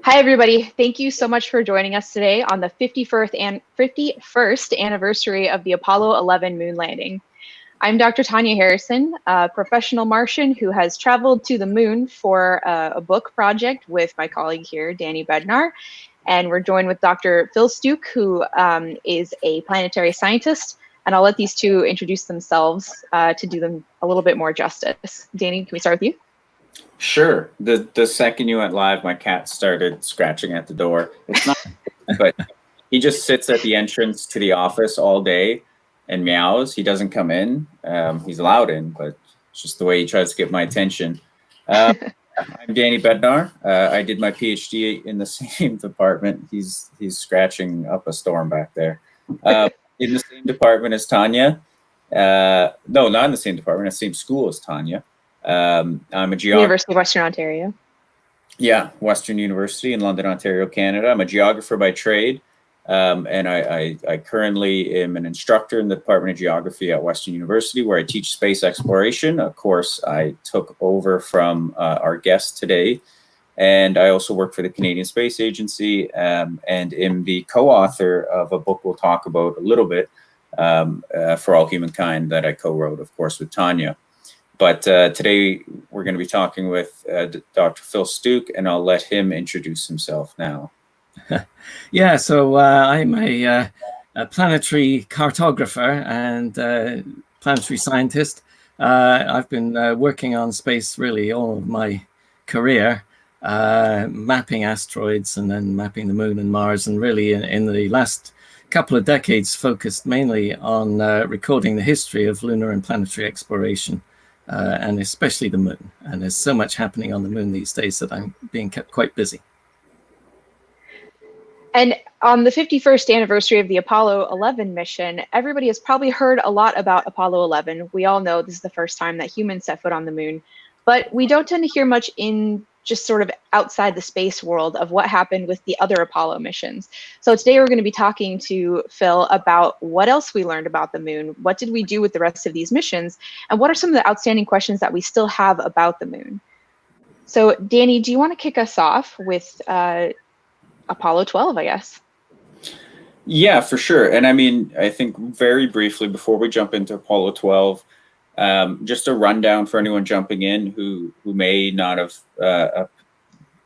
Hi, everybody. Thank you so much for joining us today on the 51st anniversary of the Apollo 11 moon landing. I'm Dr. Tanya Harrison, a professional Martian who has traveled to the moon for a book project with my colleague here, Danny Bednar. And we're joined with Dr. Phil Stooke, who is a planetary scientist. And I'll let these two introduce themselves to do them a little bit more justice. Danny, can we start with you? Sure. The second you went live, my cat started scratching at the door. It's not, but he just sits at the entrance to the office all day and meows. He doesn't come in. He's allowed in, but it's just the way he tries to get my attention. I'm Danny Bednar. I did my PhD in the same department. He's scratching up a storm back there. In the same department as Tanya. No, not in the same department, the same school as Tanya. I'm a geographer. University of Western Ontario. Yeah, Western University in London, Ontario, Canada. I'm a geographer by trade, and I currently am an instructor in the Department of Geography at Western University, where I teach space exploration. Of course, I took over from our guest today, and I also work for the Canadian Space Agency, and am the co-author of a book we'll talk about a little bit, For All Humankind, that I co-wrote, of course, with Tanya. But today we're going to be talking with Dr. Phil Stooke, and I'll let him introduce himself now. Yeah, so I'm a planetary cartographer and planetary scientist. I've been working on space really all of my career, mapping asteroids and then mapping the moon and Mars, and really in the last couple of decades focused mainly on recording the history of lunar and planetary exploration. And especially the moon. And there's so much happening on the moon these days that I'm being kept quite busy. And on the 51st anniversary of the Apollo 11 mission, everybody has probably heard a lot about Apollo 11. We all know this is the first time that humans set foot on the moon, but we don't tend to hear much in just sort of outside the space world of what happened with the other Apollo missions. So today we're going to be talking to Phil about what else we learned about the moon, what did we do with the rest of these missions, and what are some of the outstanding questions that we still have about the moon. So Danny, do you want to kick us off with Apollo 12, I guess? Yeah, for sure. And I mean, I think very briefly before we jump into Apollo 12, just a rundown for anyone jumping in who may not have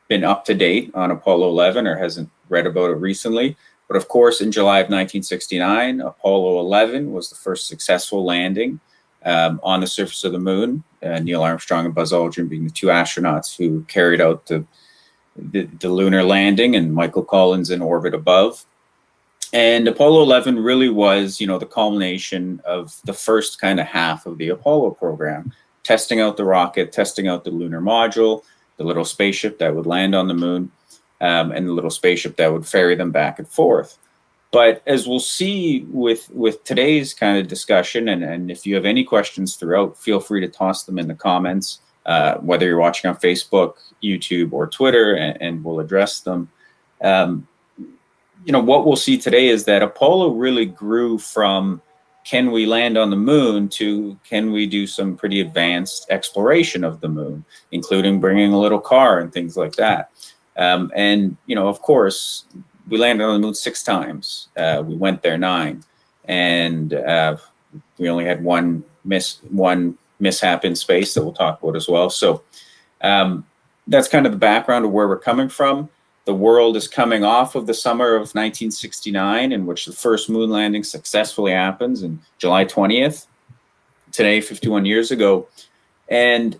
been up to date on Apollo 11 or hasn't read about it recently. But of course, in July of 1969, Apollo 11 was the first successful landing on the surface of the moon. Neil Armstrong and Buzz Aldrin being the two astronauts who carried out the lunar landing, and Michael Collins in orbit above. And Apollo 11 really was, the culmination of the first kind of half of the Apollo program, testing out the rocket, testing out the lunar module, the little spaceship that would land on the moon, and the little spaceship that would ferry them back and forth. But as we'll see with today's kind of discussion, and if you have any questions throughout, feel free to toss them in the comments, whether you're watching on Facebook, YouTube, or Twitter, and we'll address them. What we'll see today is that Apollo really grew from can we land on the moon to can we do some pretty advanced exploration of the moon, including bringing a little car and things like that. Of course, we landed on the moon 6 times. We went there 9, and we only had one mishap in space that we'll talk about as well. So that's kind of the background of where we're coming from. The world is coming off of the summer of 1969, in which the first moon landing successfully happens in July 20th, today, 51 years ago. And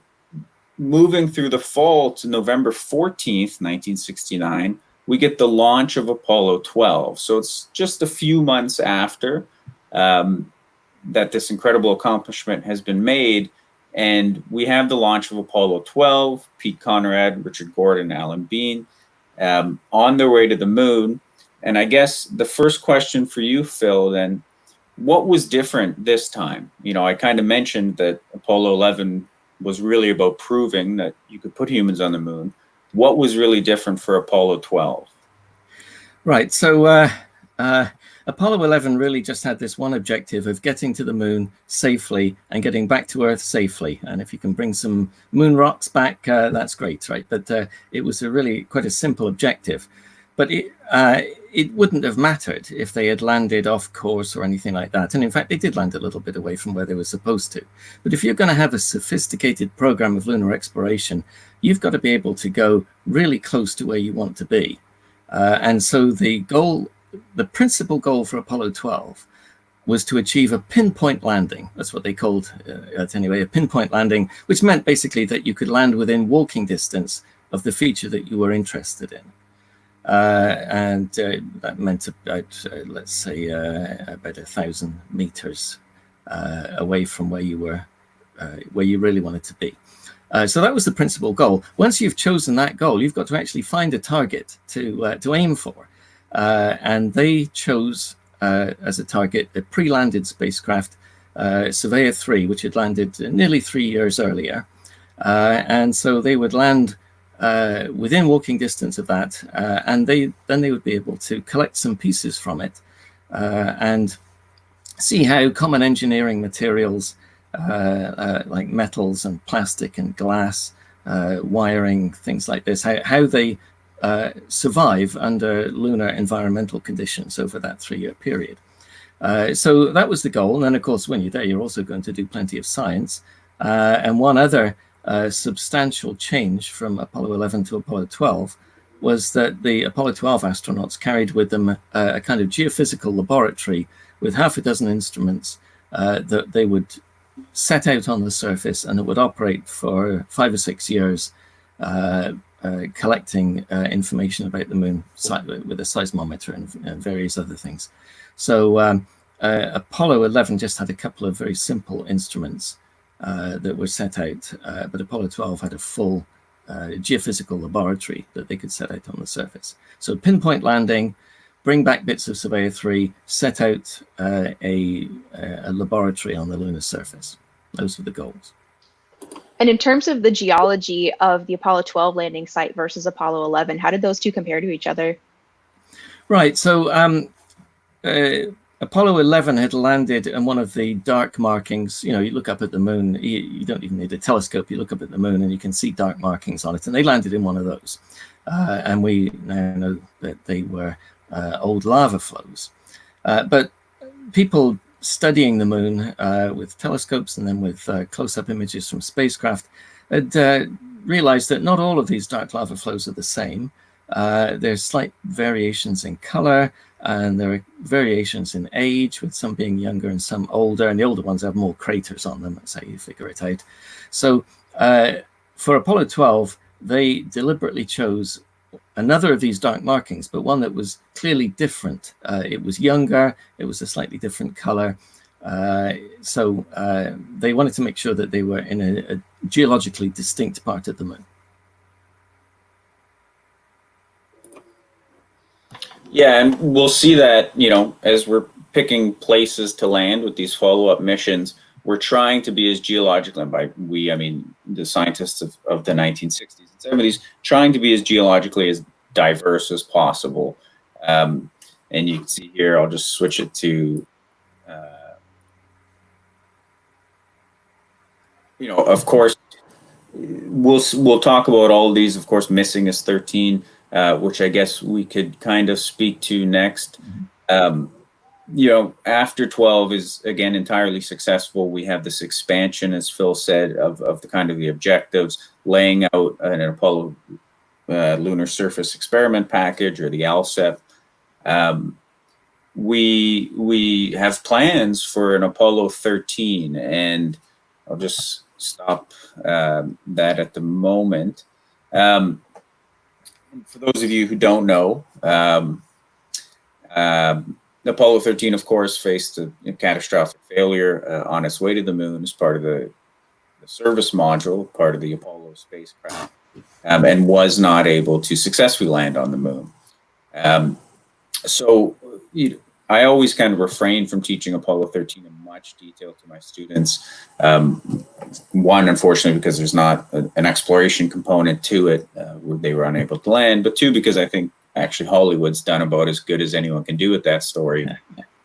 moving through the fall to November 14th, 1969, we get the launch of Apollo 12. So it's just a few months after that this incredible accomplishment has been made. And we have the launch of Apollo 12, Pete Conrad, Richard Gordon, Alan Bean, on their way to the moon. And I guess the first question for you, Phil, then, what was different this time? I kind of mentioned that Apollo 11 was really about proving that you could put humans on the moon. What was really different for Apollo 12? Right. So Apollo 11 really just had this one objective of getting to the moon safely and getting back to Earth safely. And if you can bring some moon rocks back, that's great, right? But it was a really quite a simple objective. But it wouldn't have mattered if they had landed off course or anything like that. And in fact, they did land a little bit away from where they were supposed to. But if you're going to have a sophisticated program of lunar exploration, you've got to be able to go really close to where you want to be. And so the principal goal for Apollo 12 was to achieve a pinpoint landing. That's what they called it anyway, a pinpoint landing, which meant basically that you could land within walking distance of the feature that you were interested in. And that meant about, let's say, about 1,000 meters away from where you were, where you really wanted to be. So that was the principal goal. Once you've chosen that goal, you've got to actually find a target to aim for. And they chose as a target a pre-landed spacecraft, Surveyor 3, which had landed nearly 3 years earlier. And so they would land within walking distance of that, and then they would be able to collect some pieces from it and see how common engineering materials like metals and plastic and glass, wiring, things like this, how they survive under lunar environmental conditions over that 3-year period. So that was the goal. And then, of course, when you're there, you're also going to do plenty of science. And one other substantial change from Apollo 11 to Apollo 12 was that the Apollo 12 astronauts carried with them a kind of geophysical laboratory with half a dozen instruments that they would set out on the surface, and it would operate for 5 or 6 years, collecting information about the moon with a seismometer and various other things. So Apollo 11 just had a couple of very simple instruments that were set out, but Apollo 12 had a full geophysical laboratory that they could set out on the surface. So pinpoint landing, bring back bits of Surveyor 3, set out a laboratory on the lunar surface. Those were the goals. And in terms of the geology of the Apollo 12 landing site versus Apollo 11, how did those two compare to each other? Right, so Apollo 11 had landed in one of the dark markings. You know, you look up at the moon, you don't even need a telescope, you look up at the moon and you can see dark markings on it, and they landed in one of those. And we now know that they were old lava flows. But people studying the moon with telescopes and then with close-up images from spacecraft had realized that not all of these dark lava flows are the same. There's slight variations in color, and there are variations in age, with some being younger and some older, and the older ones have more craters on them. That's how you figure it out. So for Apollo 12, they deliberately chose another of these dark markings, but one that was clearly different. It was younger, it was a slightly different color. So they wanted to make sure that they were in a geologically distinct part of the moon. Yeah, and we'll see that, you know, as we're picking places to land with these follow-up missions, we're trying to be as geological, and by we, I mean the scientists of the 1960s and 70s, trying to be as geologically as diverse as possible. And you can see here, I'll just switch it to, you know, of course, we'll talk about all of these. Of course, missing is 13. Which I guess we could kind of speak to next. You know, after 12 is, again, entirely successful. We have this expansion, as Phil said, of the kind of the objectives, laying out an Apollo Lunar Surface Experiment Package, or the ALSEP. We have plans for an Apollo 13, and I'll just stop that at the moment. For those of you who don't know, Apollo 13, of course, faced a catastrophic failure on its way to the moon as part of the service module, part of the Apollo spacecraft, and was not able to successfully land on the moon. So I always kind of refrain from teaching Apollo 13 in much detail to my students. One, unfortunately, because there's not an exploration component to it, where they were unable to land, but two, because I think actually Hollywood's done about as good as anyone can do with that story.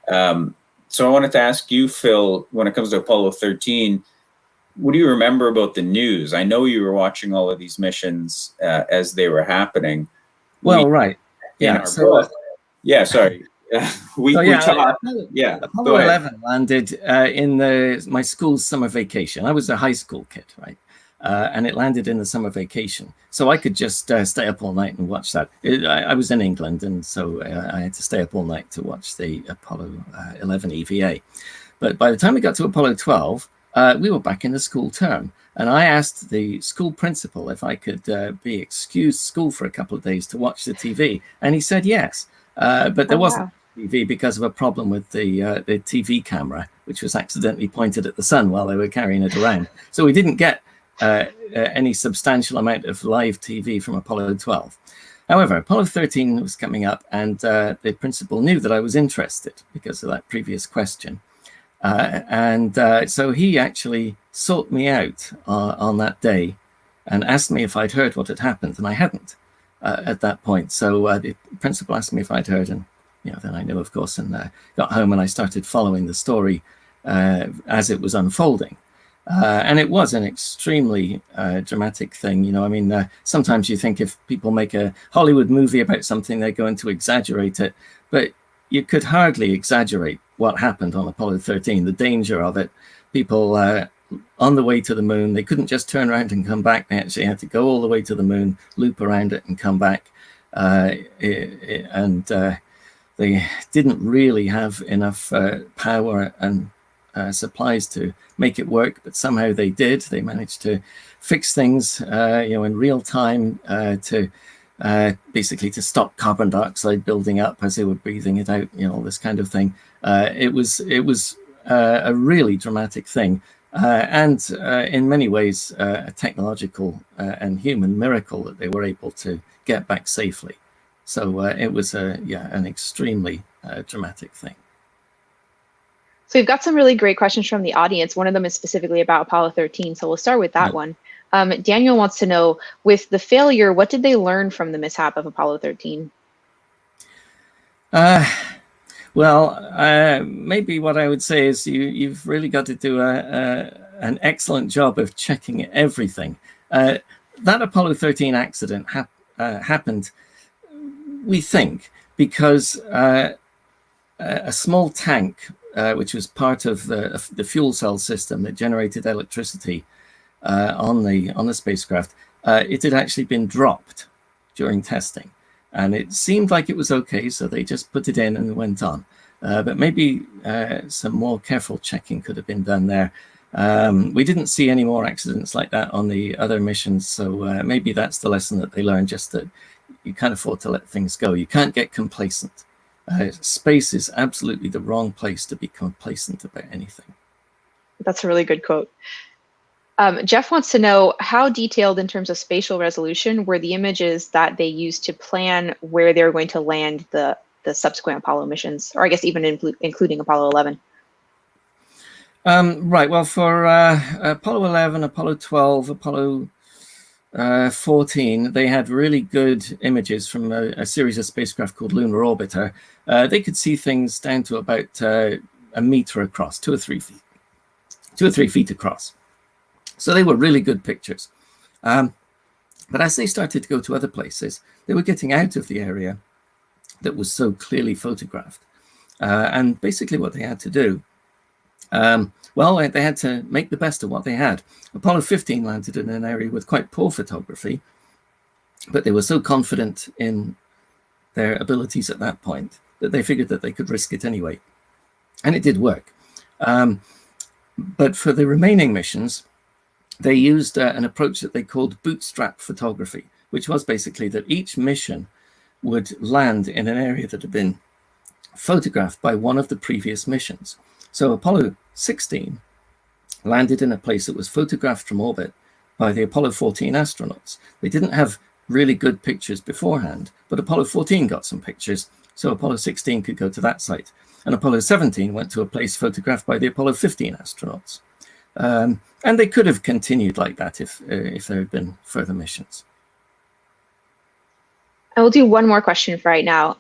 So I wanted to ask you, Phil, when it comes to Apollo 13, what do you remember about the news? I know you were watching all of these missions as they were happening. Well, right. In Yeah. our So, book. Yeah, sorry. we talked. Yeah. Apollo 11 landed in my school's summer vacation. I was a high school kid, right? And it landed in the summer vacation. So I could just stay up all night and watch that. I was in England, and so I had to stay up all night to watch the Apollo 11 EVA. But by the time we got to Apollo 12, we were back in the school term. And I asked the school principal if I could be excused school for a couple of days to watch the TV. And he said yes. But there wasn't TV because of a problem with the TV camera, which was accidentally pointed at the sun while they were carrying it around. So we didn't get any substantial amount of live TV from Apollo 12. However, Apollo 13 was coming up, and the principal knew that I was interested because of that previous question. So he actually sought me out on that day and asked me if I'd heard what had happened, and I hadn't at that point. So the principal asked me if I'd heard, and then I knew, of course, and got home and I started following the story as it was unfolding. And it was an extremely dramatic thing. I mean, sometimes you think if people make a Hollywood movie about something, they're going to exaggerate it, but you could hardly exaggerate what happened on Apollo 13, the danger of it. People on the way to the moon, they couldn't just turn around and come back. They actually had to go all the way to the moon, loop around it and come back. They didn't really have enough power and supplies to make it work, but somehow they did. They managed to fix things, in real time to basically to stop carbon dioxide building up as they were breathing it out, all this kind of thing. It was a really dramatic thing, and in many ways a technological and human miracle that they were able to get back safely. So it was an extremely dramatic thing. So we've got some really great questions from the audience. One of them is specifically about Apollo 13, so we'll start with that one. Daniel wants to know, with the failure, what did they learn from the mishap of Apollo 13? Maybe what I would say is you've really got to do an excellent job of checking everything. That Apollo 13 accident happened, we think, because a small tank, which was part of the fuel cell system that generated electricity on the spacecraft, it had actually been dropped during testing, and it seemed like it was okay, so they just put it in and went on. But maybe some more careful checking could have been done there. We didn't see any more accidents like that on the other missions, so maybe that's the lesson that they learned, just that you can't afford to let things go. You can't get complacent. Space is absolutely the wrong place to be complacent about anything. That's a really good quote. Jeff wants to know, how detailed in terms of spatial resolution were the images that they used to plan where they were going to land the subsequent Apollo missions, or I guess even including Apollo 11? Right, well, for Apollo 11, Apollo 12, Apollo 14, they had really good images from a series of spacecraft called Lunar Orbiter. They could see things down to about a meter across, 2 or 3 feet across. So they were really good pictures. But as they started to go to other places, they were getting out of the area that was so clearly photographed. And basically what they had to do, they had to make the best of what they had. Apollo 15 landed in an area with quite poor photography, but they were so confident in their abilities at that point that they figured that they could risk it anyway. And it did work. But for the remaining missions, they used an approach that they called bootstrap photography, which was basically that each mission would land in an area that had been photographed by one of the previous missions. So Apollo 16 landed in a place that was photographed from orbit by the Apollo 14 astronauts. They didn't have really good pictures beforehand, but Apollo 14 got some pictures, so Apollo 16 could go to that site. And Apollo 17 went to a place photographed by the Apollo 15 astronauts. And they could have continued like that if there had been further missions. I will do one more question for right now.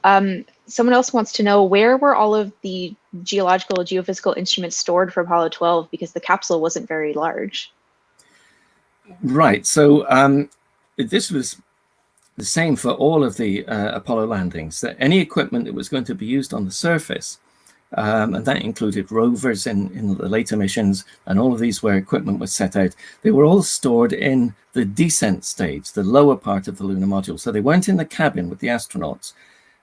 Someone else wants to know, where were all of the geological, geophysical instruments stored for Apollo 12, because the capsule wasn't very large? Right. So this was the same for all of the Apollo landings, that any equipment that was going to be used on the surface, and that included rovers in the later missions, and all of these where equipment was set out, they were all stored in the descent stage, the lower part of the lunar module. So they weren't in the cabin with the astronauts.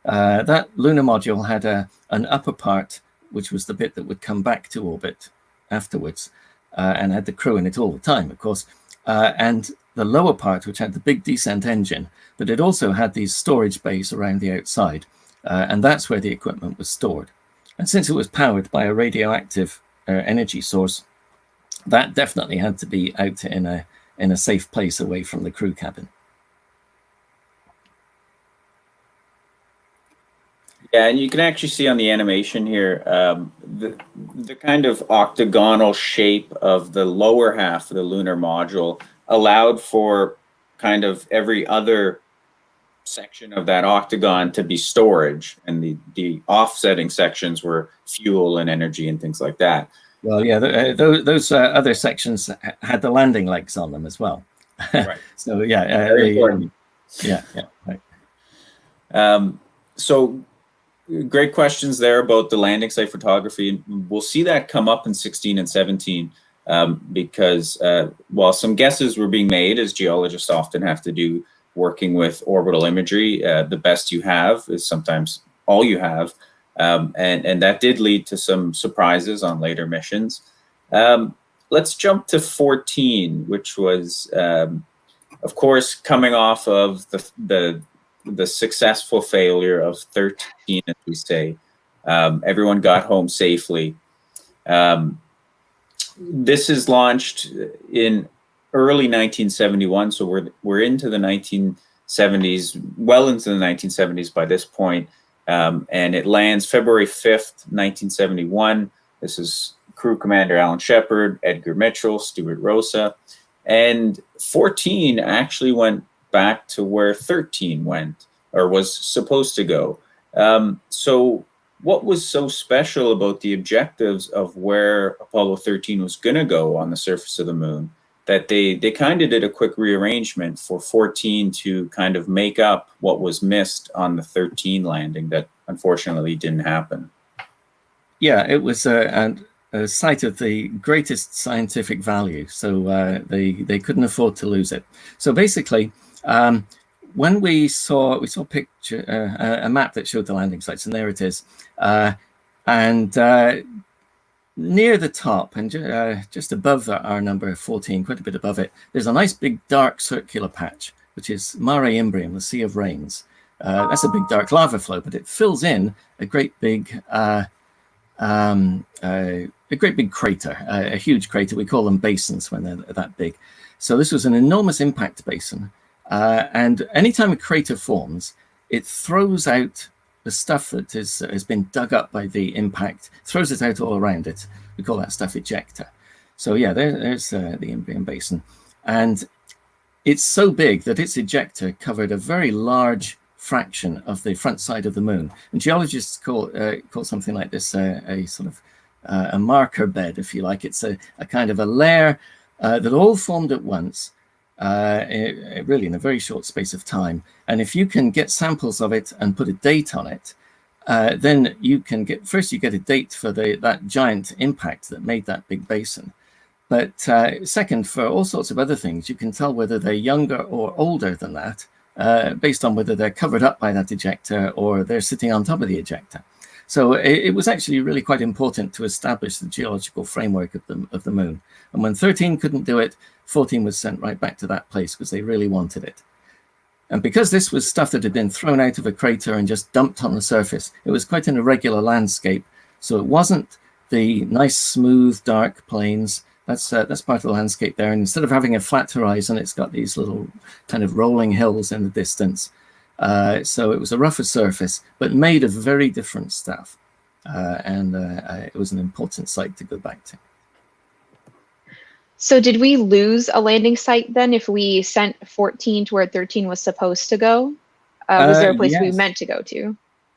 That lunar module had an upper part, which was the bit that would come back to orbit afterwards, and had the crew in it all the time, of course. And the lower part, which had the big descent engine, but it also had these storage bays around the outside. And that's where the equipment was stored. And since it was powered by a radioactive energy source, that definitely had to be out in a safe place away from the crew cabin. Yeah, and you can actually see on the animation here the kind of octagonal shape of the lower half of the lunar module allowed for kind of every other section of that octagon to be storage, and the offsetting sections were fuel and energy and things like that. Well, yeah, those other sections had the landing legs on them as well. Right. So yeah, very important. Yeah, right. So great questions there about the landing site photography. We'll see that come up in 16 and 17 because while some guesses were being made, as geologists often have to do, working with orbital imagery, the best you have is sometimes all you have. And that did lead to some surprises on later missions. Let's jump to 14, which was, of course, coming off of the successful failure of 13, as we say. Everyone got home safely. This is launched in early 1971, so we're into the 1970s, well into the 1970s by this point, and it lands February 5th, 1971. This is Crew Commander Alan Shepard, Edgar Mitchell, Stuart Rosa, and 14 actually went back to where 13 went, or was supposed to go. So what was so special about the objectives of where Apollo 13 was going to go on the surface of the moon that they kind of did a quick rearrangement for 14 to kind of make up what was missed on the 13 landing that unfortunately didn't happen? Yeah, it was a site of the greatest scientific value, so they couldn't afford to lose it. So basically, when we saw a picture, a map that showed the landing sites, and there it is, and near the top and just above our number 14, quite a bit above it, there's a nice big dark circular patch, which is Mare Imbrium, the Sea of Rains. That's a big dark lava flow, but it fills in a great big crater, a huge crater. We call them basins when they're that big. So this was an enormous impact basin. And anytime a crater forms, it throws out the stuff that has been dug up by the impact, throws it out all around it. We call that stuff ejecta. So yeah, there's the Imbrium Basin. And it's so big that its ejecta covered a very large fraction of the front side of the moon. And geologists call something like this a sort of a marker bed, if you like. It's a kind of a layer that all formed at once, really in a very short space of time. And if you can get samples of it and put a date on it, then you can get a date for that giant impact that made that big basin. But second, for all sorts of other things, you can tell whether they're younger or older than that, based on whether they're covered up by that ejecta or they're sitting on top of the ejecta. So it was actually really quite important to establish the geological framework of the moon. And when 13 couldn't do it, 14 was sent right back to that place because they really wanted it. And because this was stuff that had been thrown out of a crater and just dumped on the surface, it was quite an irregular landscape. So it wasn't the nice, smooth, dark plains. That's part of the landscape there. And instead of having a flat horizon, it's got these little kind of rolling hills in the distance. So it was a rougher surface, but made of very different stuff. And it was an important site to go back to. So did we lose a landing site then if we sent 14 to where 13 was supposed to go? Was there a place we Yes. meant to go to?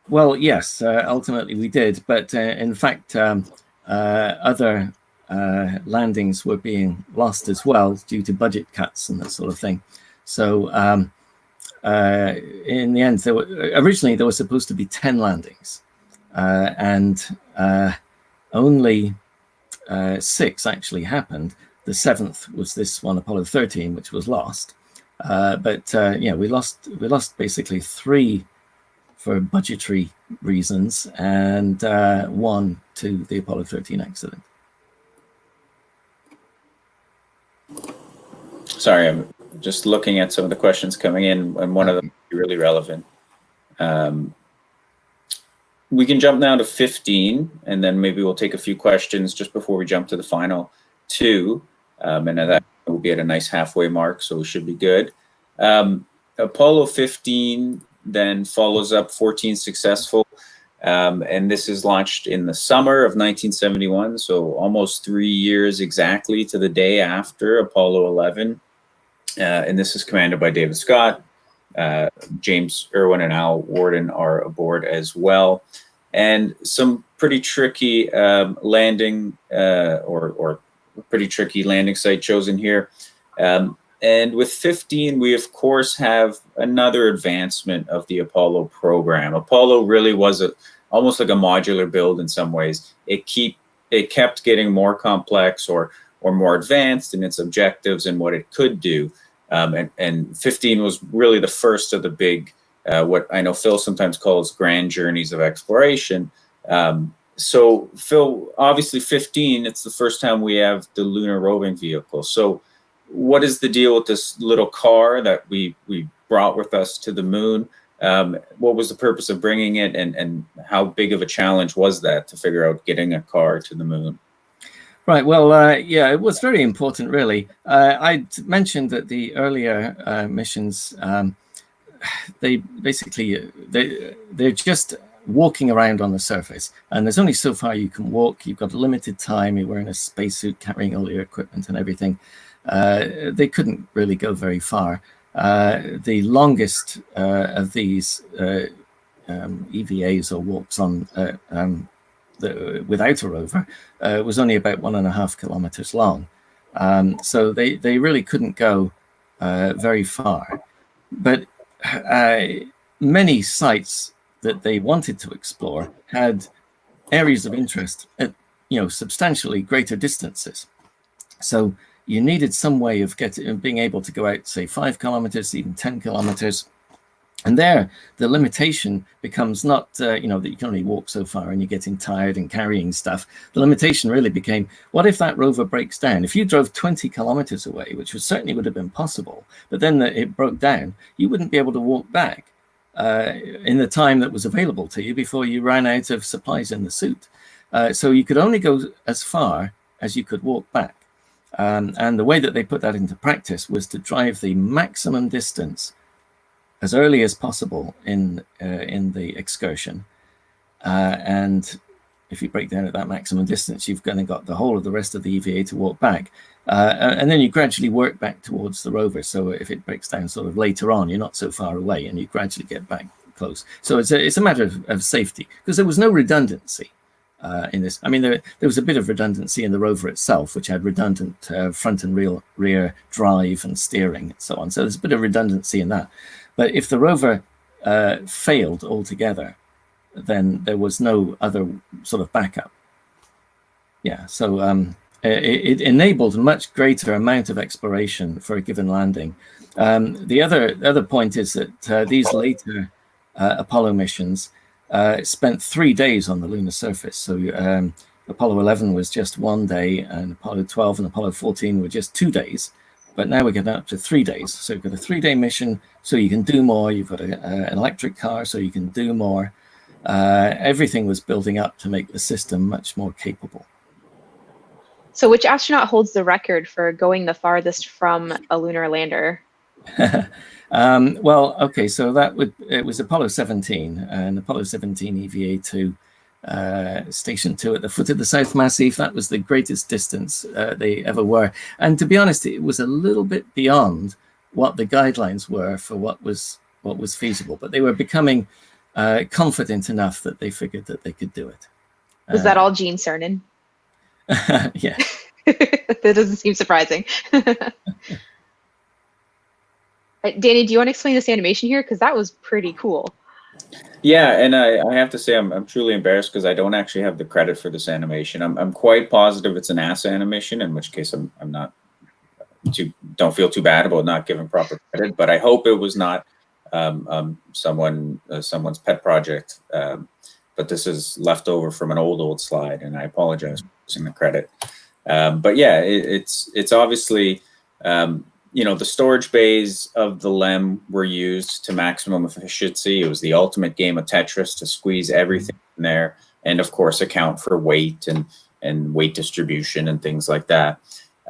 Well, yes, ultimately we did, but in fact, other landings were being lost as well due to budget cuts and that sort of thing. So in the end, originally there were supposed to be 10 landings, and only 6 actually happened. The 7th was this one, Apollo 13, which was lost. But yeah, we lost basically 3 for budgetary reasons, and 1 to the Apollo 13 accident. Sorry, I'm just looking at some of the questions coming in, and one of them is really relevant. We can jump now to 15, and then maybe we'll take a few questions just before we jump to the final 2. And that will be at a nice halfway mark, so we should be good. Apollo 15 then follows up 14 successful, and this is launched in the summer of 1971, so almost 3 years exactly to the day after Apollo 11. And this is commanded by David Scott. James Irwin and Al Worden are aboard as well. And some pretty tricky landing or pretty tricky landing site chosen here. And with 15, we of course have another advancement of the Apollo program. Apollo really was almost like a modular build in some ways. It kept getting more complex or more advanced in its objectives and what it could do. And 15 was really the first of the big, what I know Phil sometimes calls grand journeys of exploration. So Phil, obviously 15, it's the first time we have the lunar roving vehicle. So what is the deal with this little car that we brought with us to the moon? What was the purpose of bringing it, and how big of a challenge was that to figure out getting a car to the moon? Right. Well, yeah, it was very important, really. I mentioned that the earlier missions, they basically they're just walking around on the surface, and there's only so far you can walk. You've got a limited time. You're wearing a spacesuit, carrying all your equipment and everything. They couldn't really go very far. The longest of these EVAs or walks on without a rover was only about 1.5 kilometers long. So they really couldn't go very far. But many sites that they wanted to explore had areas of interest at substantially greater distances. So you needed some way of being able to go out, say, 5 kilometers, even 10 kilometers. And there, the limitation becomes not, that you can only walk so far and you're getting tired and carrying stuff. The limitation really became, what if that rover breaks down? If you drove 20 kilometers away, which certainly would have been possible, but then it broke down, you wouldn't be able to walk back in the time that was available to you before you ran out of supplies in the suit. So you could only go as far as you could walk back. And the way that they put that into practice was to drive the maximum distance as early as possible in the excursion. And if you break down at that maximum distance, you've kind of got the whole of the rest of the EVA to walk back. And then you gradually work back towards the rover. So if it breaks down sort of later on, you're not so far away and you gradually get back close. So it's a matter of safety, because there was no redundancy in this. I mean, there was a bit of redundancy in the rover itself, which had redundant front and rear drive and steering and so on. So there's a bit of redundancy in that. But if the rover failed altogether, then there was no other sort of backup. Yeah, so it enabled a much greater amount of exploration for a given landing. The other point is that these later Apollo missions spent 3 days on the lunar surface. So Apollo 11 was just 1 day, and Apollo 12 and Apollo 14 were just 2 days. But now we're getting up to 3 days. So you've got a 3-day mission, so you can do more. You've got an electric car, so you can do more. Everything was building up to make the system much more capable. So which astronaut holds the record for going the farthest from a lunar lander? Well, okay, so it was Apollo 17, and Apollo 17 EVA to Station 2 at the foot of the South Massif. That was the greatest distance they ever were. And to be honest, it was a little bit beyond what the guidelines were for what was what was feasible, but they were becoming confident enough that they figured that they could do it. Was that all Gene Cernan? Yes. That doesn't seem surprising. Danny, do you want to explain this animation here? Because that was pretty cool. Yeah, and I have to say I'm truly embarrassed because I don't actually have the credit for this animation. I'm quite positive it's a NASA animation, in which case I'm not don't feel too bad about not giving proper credit. But I hope it was not someone's pet project. But this is left over from an old slide, and I apologize for losing the credit. But yeah, it's obviously. You know, the storage bays of the LEM were used to maximum efficiency. It was the ultimate game of Tetris to squeeze everything in there, and of course account for weight and weight distribution and things like that.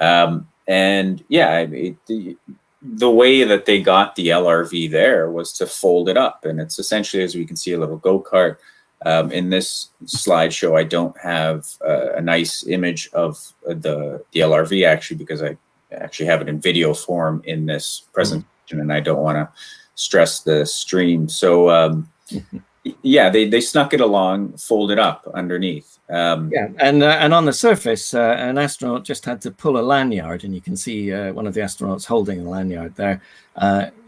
And yeah, the way that they got the LRV there was to fold it up, and it's essentially, as we can see, a little go-kart. In this slideshow, I don't have a nice image of the LRV actually, because I actually have it in video form in this presentation, and I don't want to stress the stream. So yeah, they snuck it along, folded up underneath. Yeah, and on the surface, an astronaut just had to pull a lanyard, and you can see one of the astronauts holding the lanyard there.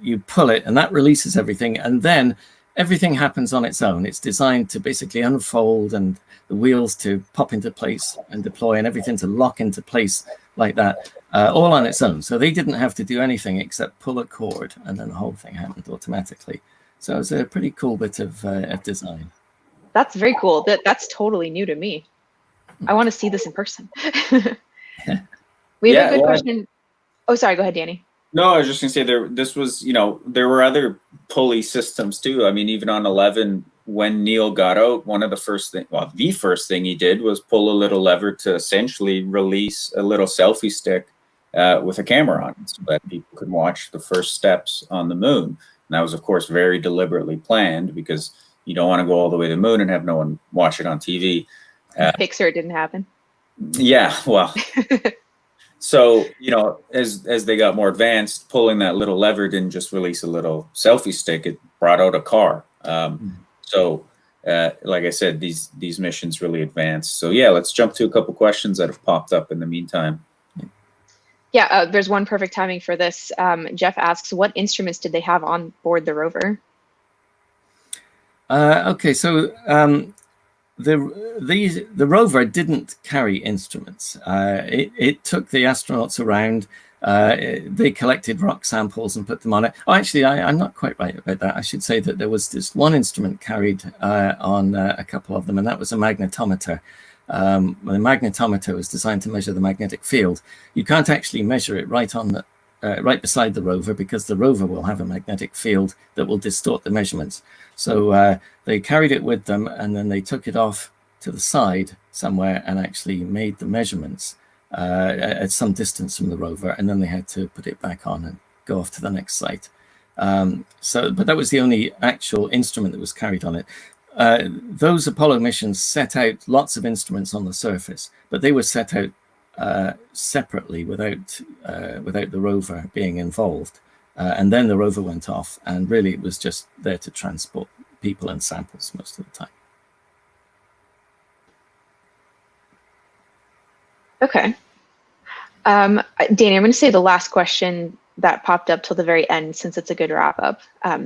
You pull it, and that releases everything, and then everything happens on its own. It's designed to basically unfold, and the wheels to pop into place and deploy, and everything to lock into place like that, all on its own. So they didn't have to do anything except pull a cord, and then the whole thing happened automatically. So it's a pretty cool bit of design. That's very cool. That's totally new to me. I want to see this in person. We have a good question. Oh, sorry. Go ahead, Danny. No, I was just gonna say this was, you know, there were other pulley systems too. I mean, even on 11, when Neil got out, one of the first thing he did was pull a little lever to essentially release a little selfie stick with a camera on it, so that people could watch the first steps on the moon. And that was, of course, very deliberately planned, because you don't want to go all the way to the moon and have no one watch it on TV. Pixar, it didn't happen. Yeah, well. So, you know, as they got more advanced, pulling that little lever didn't just release a little selfie stick; it brought out a car. So, like I said, these missions really advanced. So, yeah, let's jump to a couple questions that have popped up in the meantime. Yeah, there's one perfect timing for this. Jeff asks, what instruments did they have on board the rover? Okay, so the rover didn't carry instruments. It took the astronauts around. They collected rock samples and put them on it. Oh, actually, I'm not quite right about that. I should say that there was this one instrument carried on a couple of them, and that was a magnetometer. The magnetometer was designed to measure the magnetic field. You can't actually measure it right on the right beside the rover, because the rover will have a magnetic field that will distort the measurements. So they carried it with them, and then they took it off to the side somewhere and actually made the measurements at some distance from the rover, and then they had to put it back on and go off to the next site. But that was the only actual instrument that was carried on it. Those Apollo missions set out lots of instruments on the surface, but they were set out separately without the rover being involved. And then the rover went off, and really it was just there to transport people and samples most of the time. Okay. Danny, I'm going to say the last question that popped up till the very end, since it's a good wrap up.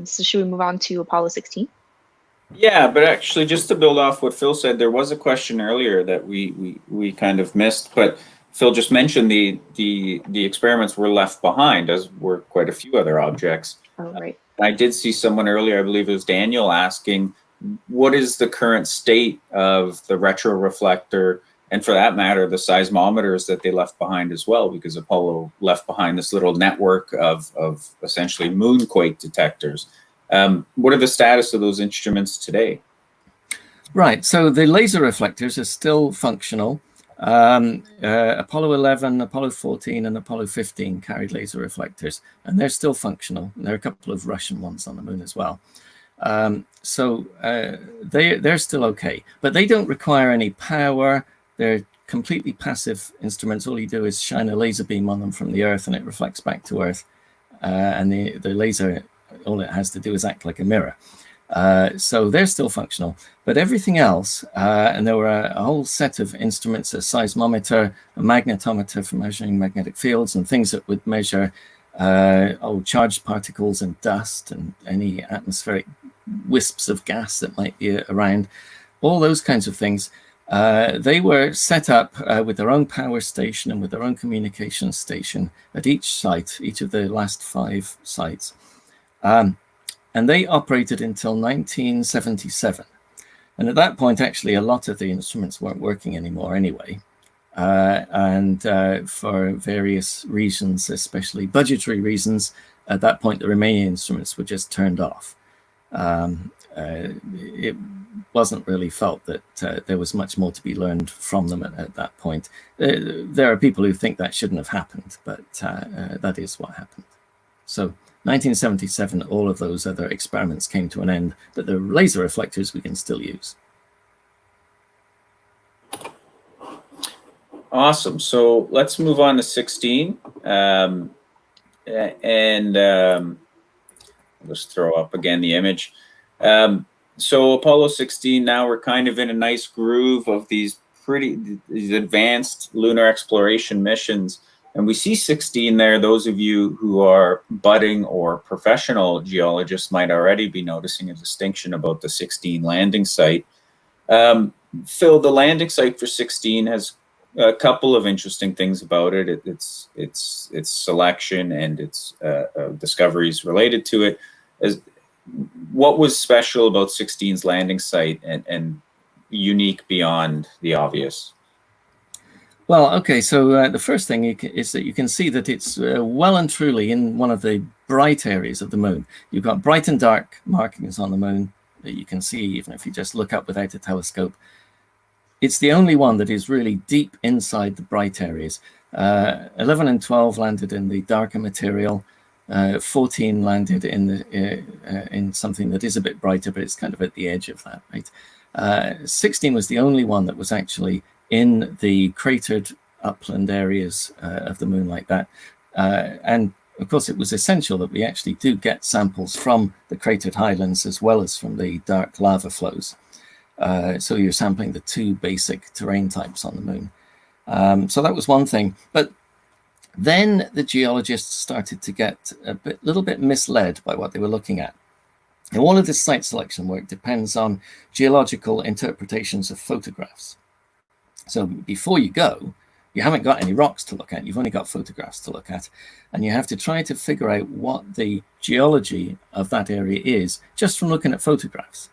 So should we move on to Apollo 16? Yeah, but actually, just to build off what Phil said, there was a question earlier that we kind of missed, but Phil just mentioned the experiments were left behind, as were quite a few other objects. Oh, right. I did see someone earlier, I believe it was Daniel, asking, what is the current state of the retroreflector, and for that matter, the seismometers that they left behind as well, because Apollo left behind this little network of essentially moonquake detectors. What are the status of those instruments today? Right, so the laser reflectors are still functional. Apollo 11, Apollo 14, and Apollo 15 carried laser reflectors, and they're still functional. And there are a couple of Russian ones on the moon as well. So they're still okay, but they don't require any power. They're completely passive instruments. All you do is shine a laser beam on them from the Earth, and it reflects back to Earth. And the laser all it has to do is act like a mirror. So they're still functional, but everything else, and there were a whole set of instruments, a seismometer, a magnetometer for measuring magnetic fields, and things that would measure charged particles and dust and any atmospheric wisps of gas that might be around, all those kinds of things. They were set up with their own power station and with their own communication station at each site, each of the last 5 sites. And they operated until 1977. And at that point, actually, a lot of the instruments weren't working anymore anyway. And for various reasons, especially budgetary reasons, at that point, the remaining instruments were just turned off. It wasn't really felt that there was much more to be learned from them at that point. There are people who think that shouldn't have happened, but that is what happened. So 1977, all of those other experiments came to an end, but the laser reflectors we can still use. Awesome. So let's move on to 16. Let's throw up again the image. So Apollo 16, now we're kind of in a nice groove of these advanced lunar exploration missions. And we see 16 there. Those of you who are budding or professional geologists might already be noticing a distinction about the 16 landing site. Phil, the landing site for 16 has a couple of interesting things about it. Its selection and its discoveries related to it. What was special about 16's landing site and unique beyond the obvious? Well, okay, so the first thing is that you can see that it's well and truly in one of the bright areas of the moon. You've got bright and dark markings on the moon that you can see even if you just look up without a telescope. It's the only one that is really deep inside the bright areas. 11 and 12 landed in the darker material. 14 landed in something that is a bit brighter, but it's kind of at the edge of that, right? 16 was the only one that was actually in the cratered upland areas of the moon like that. And of course, it was essential that we actually do get samples from the cratered highlands as well as from the dark lava flows. So you're sampling the 2 basic terrain types on the moon. So that was one thing. But then the geologists started to get a little bit misled by what they were looking at. And all of this site selection work depends on geological interpretations of photographs. So before you go, you haven't got any rocks to look at. You've only got photographs to look at. And you have to try to figure out what the geology of that area is just from looking at photographs.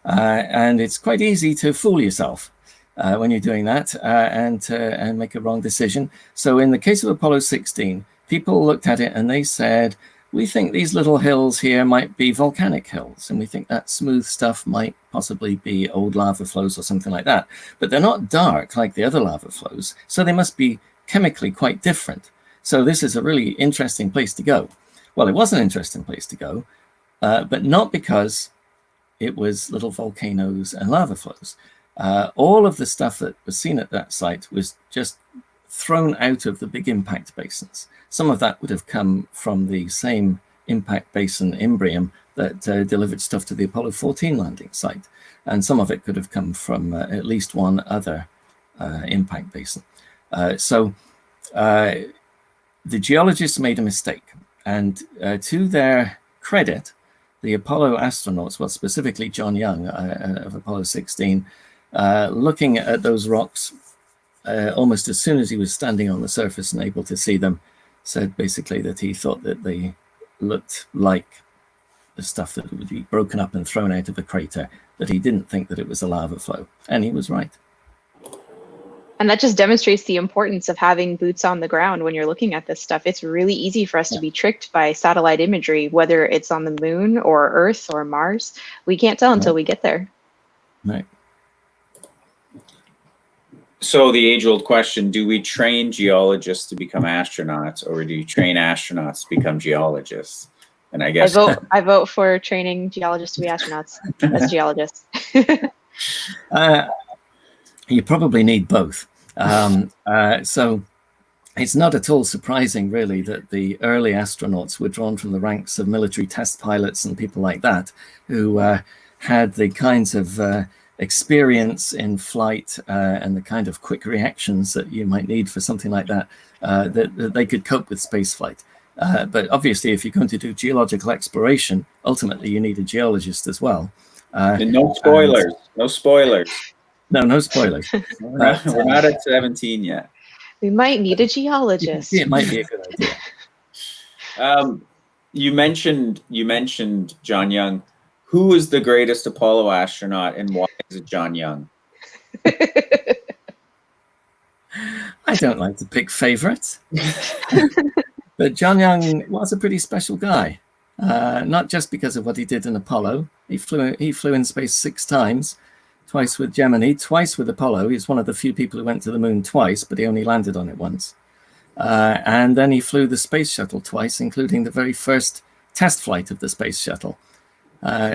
And it's quite easy to fool yourself when you're doing that and make a wrong decision. So in the case of Apollo 16, people looked at it and they said, we think these little hills here might be volcanic hills, and we think that smooth stuff might possibly be old lava flows or something like that. But they're not dark like the other lava flows, so they must be chemically quite different. So this is a really interesting place to go. Well, it was an interesting place to go, but not because it was little volcanoes and lava flows. All of the stuff that was seen at that site was just thrown out of the big impact basins. Some of that would have come from the same impact basin Imbrium that delivered stuff to the Apollo 14 landing site. And some of it could have come from at least one other impact basin. So the geologists made a mistake. And to their credit, the Apollo astronauts, well, specifically John Young of Apollo 16, looking at those rocks almost as soon as he was standing on the surface and able to see them, said basically that he thought that they looked like the stuff that would be broken up and thrown out of a crater, that he didn't think that it was a lava flow. And he was right. And that just demonstrates the importance of having boots on the ground when you're looking at this stuff. It's really easy for us to be tricked by satellite imagery, whether it's on the moon or Earth or Mars. We can't tell until we get there. Right. So the age-old question, do we train geologists to become astronauts, or do you train astronauts to become geologists? And I guess I vote for training geologists to be astronauts as geologists. You probably need both. So it's not at all surprising, really, that the early astronauts were drawn from the ranks of military test pilots and people like that, who had the kinds of experience in flight and the kind of quick reactions that you might need for something like that, that they could cope with spaceflight. But obviously, if you're going to do geological exploration, ultimately you need a geologist as well. And no spoilers. No spoilers. No spoilers. We're not at 17 yet. We might need a geologist. It might be a good idea. You mentioned John Young. Who is the greatest Apollo astronaut, and why is it John Young? I don't like to pick favorites, but John Young was a pretty special guy. Not just because of what he did in Apollo. He flew in space 6 times, twice with Gemini, twice with Apollo. He's one of the few people who went to the moon twice, but he only landed on it once. And then he flew the space shuttle twice, including the very first test flight of the space shuttle.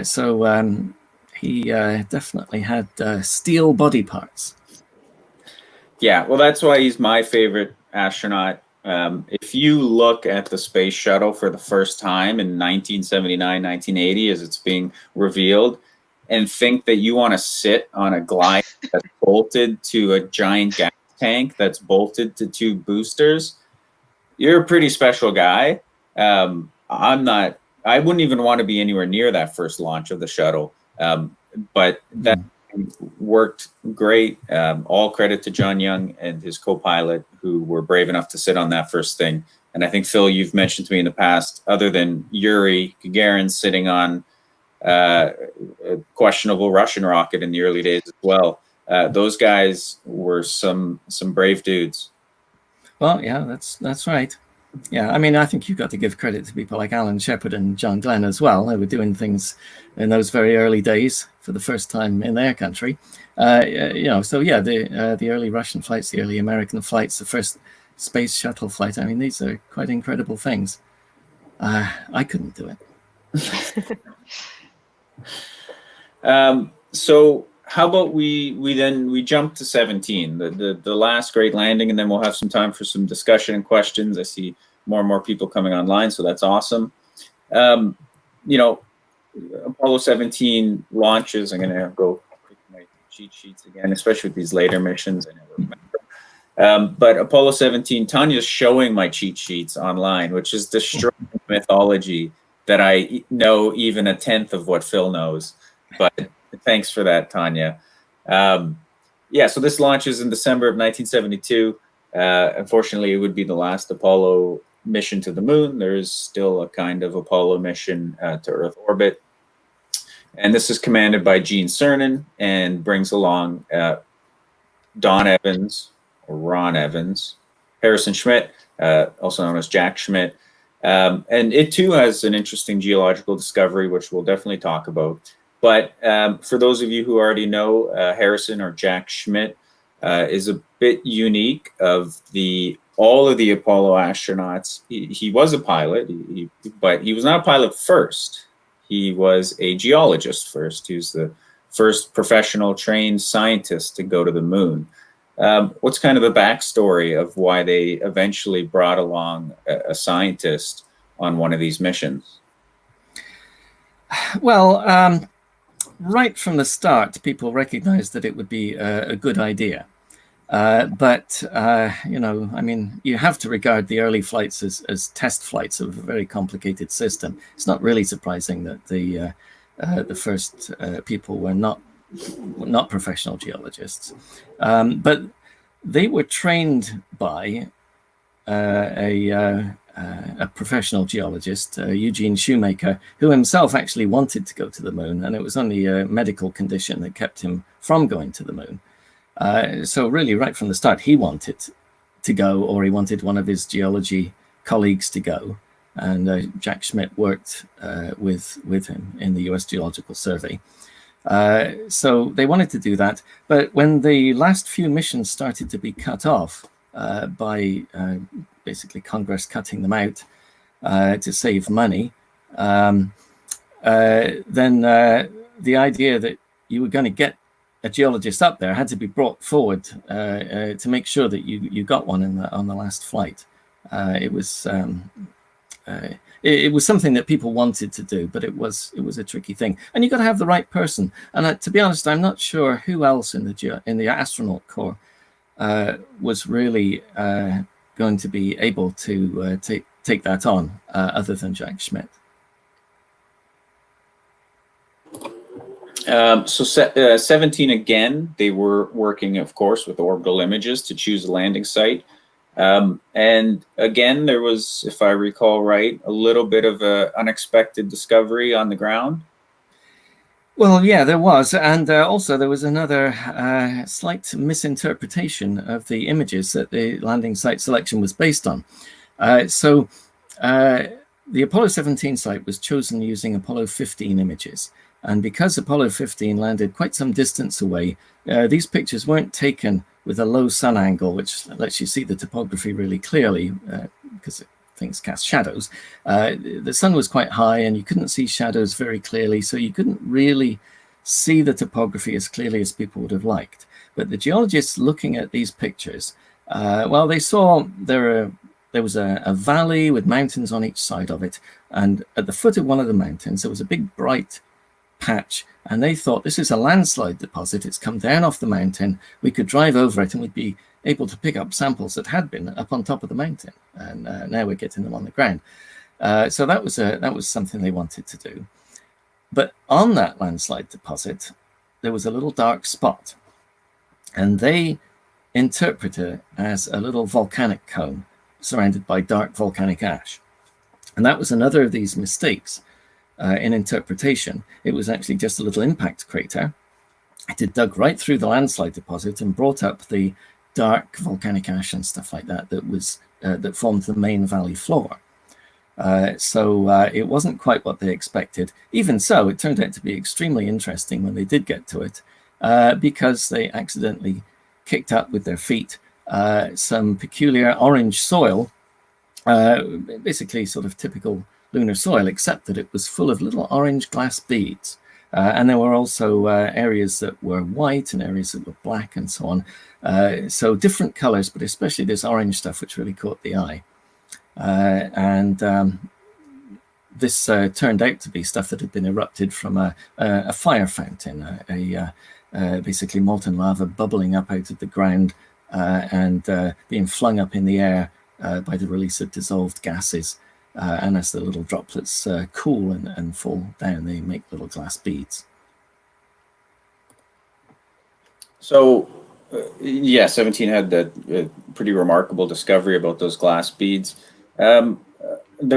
So he definitely had steel body parts. Yeah, well, that's why he's my favorite astronaut. If you look at the space shuttle for the first time in 1979, 1980, as it's being revealed, and think that you want to sit on a glide that's bolted to a giant gas tank that's bolted to 2 boosters, you're a pretty special guy. I'm not. I wouldn't even want to be anywhere near that first launch of the shuttle. But that worked great. All credit to John Young and his co-pilot, who were brave enough to sit on that first thing. And I think, Phil, you've mentioned to me in the past, other than Yuri Gagarin sitting on a questionable Russian rocket in the early days as well, those guys were some brave dudes. Well, yeah, that's right. Yeah, I mean, I think you've got to give credit to people like Alan Shepard and John Glenn as well. They were doing things in those very early days for the first time in their country. So yeah, the early Russian flights, the early American flights, the first space shuttle flight. I mean, these are quite incredible things. I couldn't do it. So how about we jump to 17, the last great landing, and then we'll have some time for some discussion and questions. I see more and more people coming online, so that's awesome. Apollo 17 launches. I'm going to go quick my cheat sheets again, especially with these later missions. I never remember. But Apollo 17, Tanya's showing my cheat sheets online, which is destroying mythology that I know even 1/10 of what Phil knows. But thanks for that, Tanya. So this launches in December of 1972. Unfortunately, it would be the last Apollo mission to the moon. There is still a kind of Apollo mission to Earth orbit. And this is commanded by Gene Cernan and brings along Don Evans, or Ron Evans, Harrison Schmitt, also known as Jack Schmitt. And it too has an interesting geological discovery, which we'll definitely talk about. But for those of you who already know, Harrison, or Jack Schmitt, is a bit unique of all of the Apollo astronauts. He was a pilot, but he was not a pilot first. He was a geologist first. He was the first professional trained scientist to go to the moon. What's kind of the backstory of why they eventually brought along a scientist on one of these missions? Well, right from the start, people recognized that it would be a good idea. But I mean, you have to regard the early flights as test flights of a very complicated system. It's not really surprising that the first people were not professional geologists, but they were trained by a professional geologist, Eugene Shoemaker, who himself actually wanted to go to the moon, and it was only a medical condition that kept him from going to the moon. So really, right from the start, he wanted to go, or he wanted one of his geology colleagues to go. And Jack Schmitt worked with him in the US Geological Survey. So they wanted to do that. But when the last few missions started to be cut off by basically Congress cutting them out to save money, then the idea that you were going to get a geologist up there had to be brought forward to make sure that you got one on the last flight. It was something that people wanted to do, but it was a tricky thing, and you got to have the right person. And to be honest, I'm not sure who else in the astronaut corps was really going to be able to take that on other than Jack Schmitt. So 17 again, they were working, of course, with orbital images to choose a landing site. And again, there was, if I recall right, a little bit of an unexpected discovery on the ground. Well, yeah, there was. And also there was another slight misinterpretation of the images that the landing site selection was based on. So the Apollo 17 site was chosen using Apollo 15 images. And because Apollo 15 landed quite some distance away, these pictures weren't taken with a low sun angle, which lets you see the topography really clearly because things cast shadows. The sun was quite high and you couldn't see shadows very clearly, so you couldn't really see the topography as clearly as people would have liked. But the geologists looking at these pictures, well, they saw there was a valley with mountains on each side of it. And at the foot of one of the mountains, there was a big bright patch, and they thought this is a landslide deposit. It's come down off the mountain. We could drive over it and we'd be able to pick up samples that had been up on top of the mountain, and now we're getting them on the ground. So that was something they wanted to do. But on that landslide deposit, there was a little dark spot, and they interpret it as a little volcanic cone surrounded by dark volcanic ash. And that was another of these mistakes in interpretation. It was actually just a little impact crater. It had dug right through the landslide deposit and brought up the dark volcanic ash and stuff like that that formed the main valley floor. So it wasn't quite what they expected. Even so, it turned out to be extremely interesting when they did get to it, because they accidentally kicked up with their feet some peculiar orange soil, basically sort of typical lunar soil, except that it was full of little orange glass beads. And there were also areas that were white and areas that were black and so on. So different colors, but especially this orange stuff, which really caught the eye. This turned out to be stuff that had been erupted from a fire fountain, basically molten lava bubbling up out of the ground and being flung up in the air by the release of dissolved gases. And as the little droplets cool and fall down, they make little glass beads. So, yeah, 17 had that pretty remarkable discovery about those glass beads. There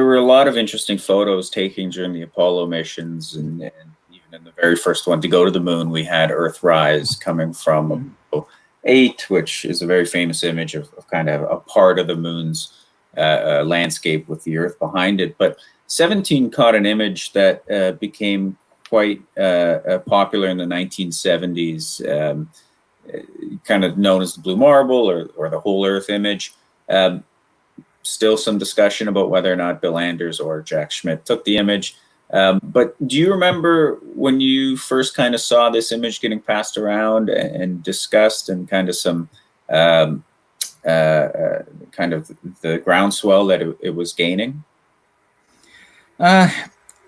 were a lot of interesting photos taken during the Apollo missions, and even in the very first one to go to the moon, we had Earthrise coming from Apollo 8, which is a very famous image of kind of a part of the moon's landscape with the Earth behind it. But 17 caught an image that became quite popular in the 1970s, kind of known as the blue marble or the whole Earth image. Still some discussion about whether or not Bill Anders or Jack Schmitt took the image. But do you remember when you first kind of saw this image getting passed around and discussed, and kind of some kind of the groundswell that it was gaining?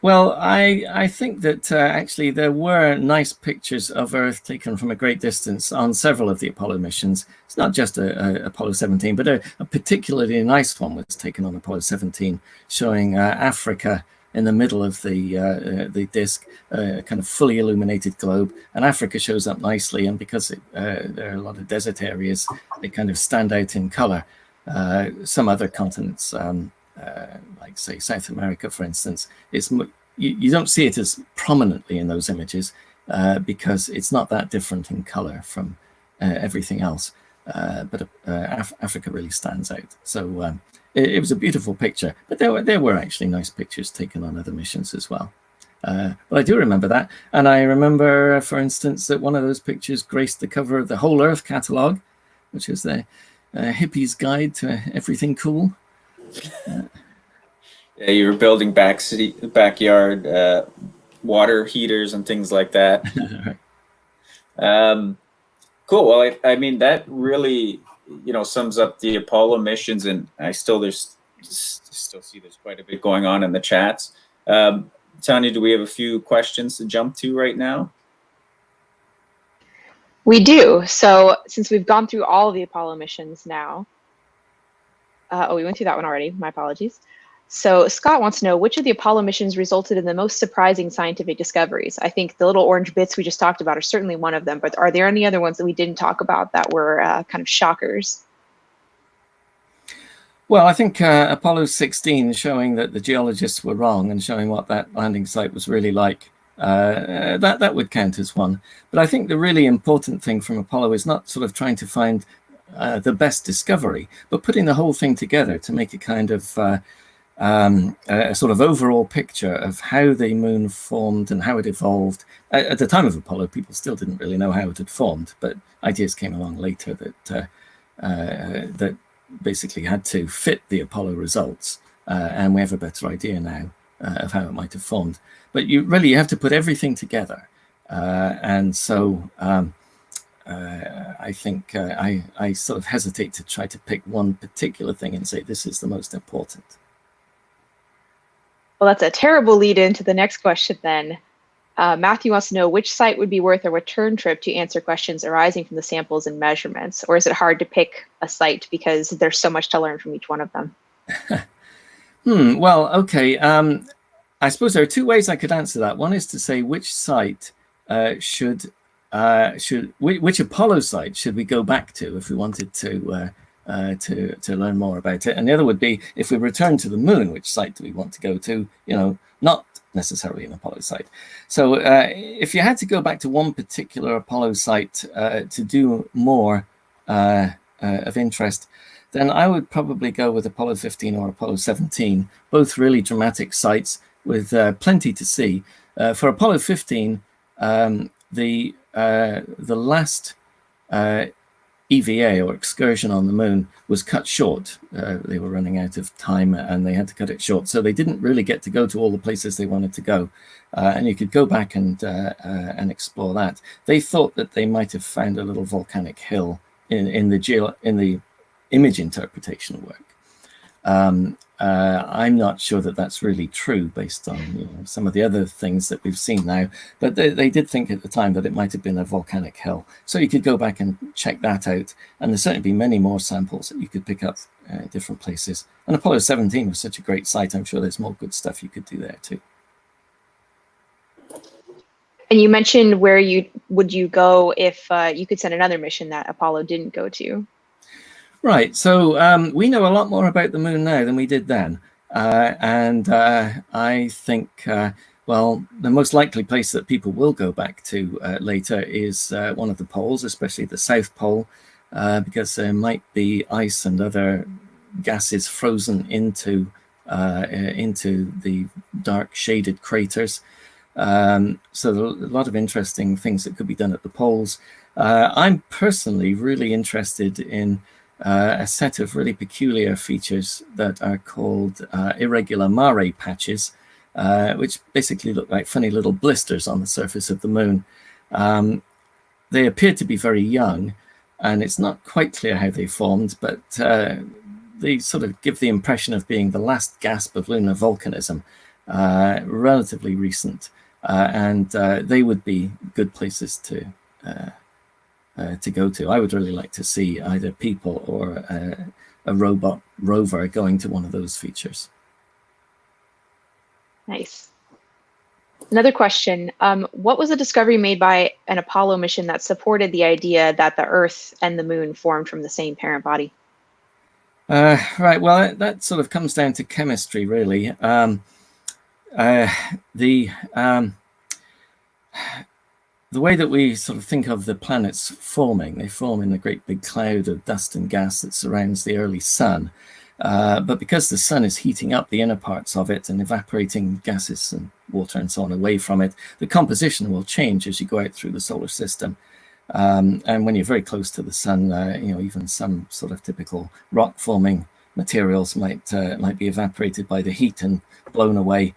Well, I think that actually there were nice pictures of Earth taken from a great distance on several of the Apollo missions. It's not just Apollo 17, but a particularly nice one was taken on Apollo 17, showing Africa in the middle of the disk, kind of fully illuminated globe. And Africa shows up nicely, and because there are a lot of desert areas, they kind of stand out in color. Some other continents, like say South America, for instance, you don't see it as prominently in those images because it's not that different in color from everything else. But Africa really stands out. So it was a beautiful picture, but there were actually nice pictures taken on other missions as well. But I do remember that, and I remember, for instance, that one of those pictures graced the cover of the Whole Earth catalog, which is the hippie's guide to everything cool. Yeah, you were building backyard water heaters and things like that. Cool. Well, I mean, that really, sums up the Apollo missions, and still see there's quite a bit going on in the chats. Tanya, do we have a few questions to jump to right now? We do. So since we've gone through all of the Apollo missions now, we went through that one already. My apologies. So Scott wants to know which of the Apollo missions resulted in the most surprising scientific discoveries. I think the little orange bits we just talked about are certainly one of them, but are there any other ones that we didn't talk about that were kind of shockers? Well, I think Apollo 16 showing that the geologists were wrong and showing what that landing site was really like, that would count as one. But I think the really important thing from Apollo is not sort of trying to find the best discovery, but putting the whole thing together to make a kind of a sort of overall picture of how the moon formed and how it evolved. At the time of Apollo, people still didn't really know how it had formed, but ideas came along later that basically had to fit the Apollo results, and we have a better idea now of how it might have formed. But you have to put everything together, and so I think I sort of hesitate to try to pick one particular thing and say this is the most important. Well, that's a terrible lead into the next question then. Matthew wants to know which site would be worth a return trip to answer questions arising from the samples and measurements, or is it hard to pick a site because there's so much to learn from each one of them? Well, okay. I suppose there are two ways I could answer that. One is to say which site which Apollo site should we go back to if we wanted to learn more about it, and the other would be if we return to the moon, which site do we want to go to? Not necessarily an Apollo site. So if you had to go back to one particular Apollo site to do more of interest, then I would probably go with Apollo 15 or Apollo 17, both really dramatic sites with plenty to see. For Apollo 15, the last EVA or excursion on the moon was cut short. They were running out of time and they had to cut it short. So they didn't really get to go to all the places they wanted to go. And you could go back and explore that. They thought that they might have found a little volcanic hill in the image interpretation work. I'm not sure that that's really true based on some of the other things that we've seen now, but they did think at the time that it might have been a volcanic hill. So you could go back and check that out, and there's certainly be many more samples that you could pick up different places. And Apollo 17 was such a great site. I'm sure there's more good stuff you could do there too. And you mentioned where would you go if you could send another mission that Apollo didn't go to? Right, so we know a lot more about the moon now than we did then. And I think, well, the most likely place that people will go back to later is one of the poles, especially the South Pole, because there might be ice and other gases frozen into the dark shaded craters. So there are a lot of interesting things that could be done at the poles. I'm personally really interested in a set of really peculiar features that are called irregular mare patches, which basically look like funny little blisters on the surface of the moon. They appear to be very young, and it's not quite clear how they formed, but they sort of give the impression of being the last gasp of lunar volcanism, relatively recent, and they would be good places to go to. I would really like to see either people or a robot rover going to one of those features. Nice. Another question. What was a discovery made by an Apollo mission that supported the idea that the Earth and the moon formed from the same parent body? Right, well, that sort of comes down to chemistry, really. The way that we sort of think of the planets forming, they form in the great big cloud of dust and gas that surrounds the early sun. But because the sun is heating up the inner parts of it and evaporating gases and water and so on away from it, the composition will change as you go out through the solar system. And when you're very close to the sun, even some sort of typical rock-forming materials might be evaporated by the heat and blown away.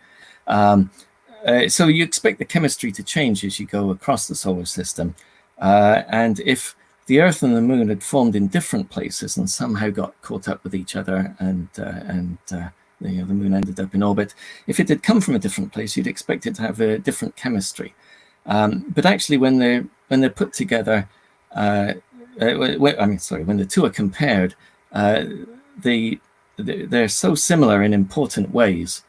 So you expect the chemistry to change as you go across the solar system. And if the Earth and the Moon had formed in different places and somehow got caught up with each other, and the Moon ended up in orbit, if it had come from a different place, you'd expect it to have a different chemistry. But actually, when they're put together, when the two are compared, they're so similar in important ways.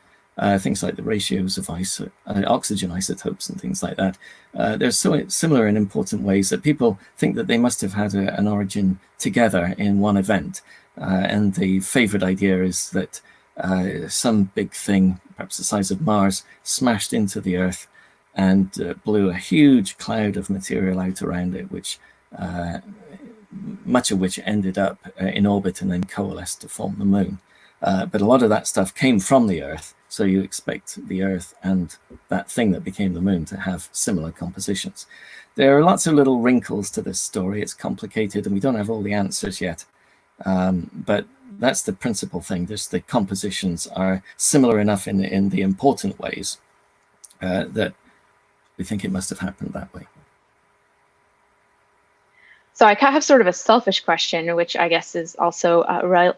Things like the ratios of oxygen isotopes and things like that. They're so similar in important ways that people think that they must have had an origin together in one event. And the favorite idea is that some big thing, perhaps the size of Mars, smashed into the Earth and blew a huge cloud of material out around it, which much of which ended up in orbit and then coalesced to form the Moon. But a lot of that stuff came from the Earth, so you expect the Earth and that thing that became the Moon to have similar compositions. There are lots of little wrinkles to this story. It's complicated, and we don't have all the answers yet. But that's the principal thing. Just the compositions are similar enough in the important ways that we think it must have happened that way. So I have sort of a selfish question, which I guess is also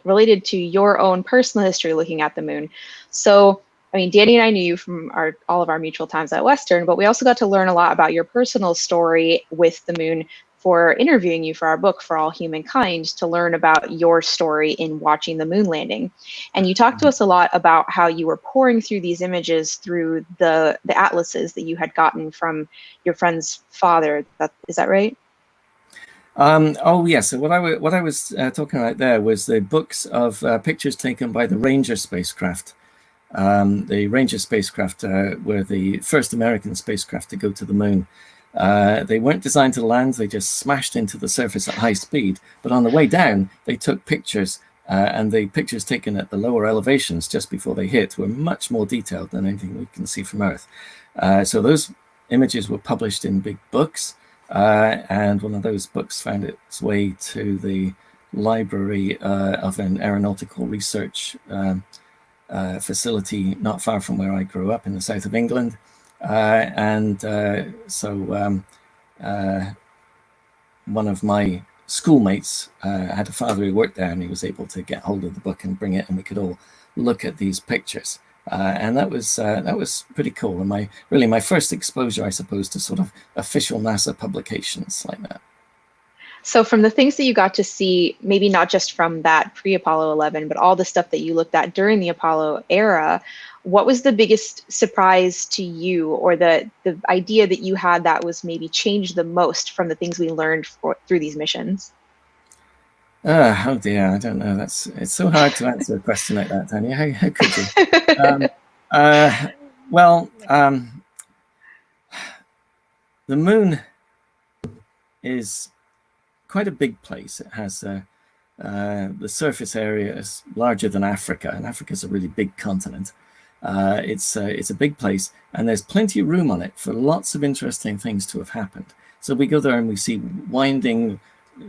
related to your own personal history looking at the Moon. So, I mean, Danny and I knew you from all of our mutual times at Western, but we also got to learn a lot about your personal story with the Moon for interviewing you for our book, For All Humankind, to learn about your story in watching the Moon landing. And you talked to us a lot about how you were pouring through these images through the atlases that you had gotten from your friend's father. Is that right? Oh yes. So what I was talking about there was the books of pictures taken by the Ranger spacecraft. The Ranger spacecraft were the first American spacecraft to go to the Moon. They weren't designed to land; they just smashed into the surface at high speed. But on the way down, they took pictures, and the pictures taken at the lower elevations just before they hit were much more detailed than anything we can see from Earth. So those images were published in big books. And one of those books found its way to the library of an aeronautical research facility not far from where I grew up in the south of England. So one of my schoolmates had a father who worked there, and he was able to get hold of the book and bring it, and we could all look at these pictures. And that was pretty cool, and my first exposure, I suppose, to sort of official NASA publications like that. So from the things that you got to see, maybe not just from that pre-Apollo 11, but all the stuff that you looked at during the Apollo era, what was the biggest surprise to you, or the idea that you had that was maybe changed the most from the things we learned through these missions? Oh dear, I don't know. It's so hard to answer a question like that, Tanya. How could you? The Moon is quite a big place. It has the surface area is larger than Africa, and Africa is a really big continent. It's a big place, and there's plenty of room on it for lots of interesting things to have happened. So we go there and we see winding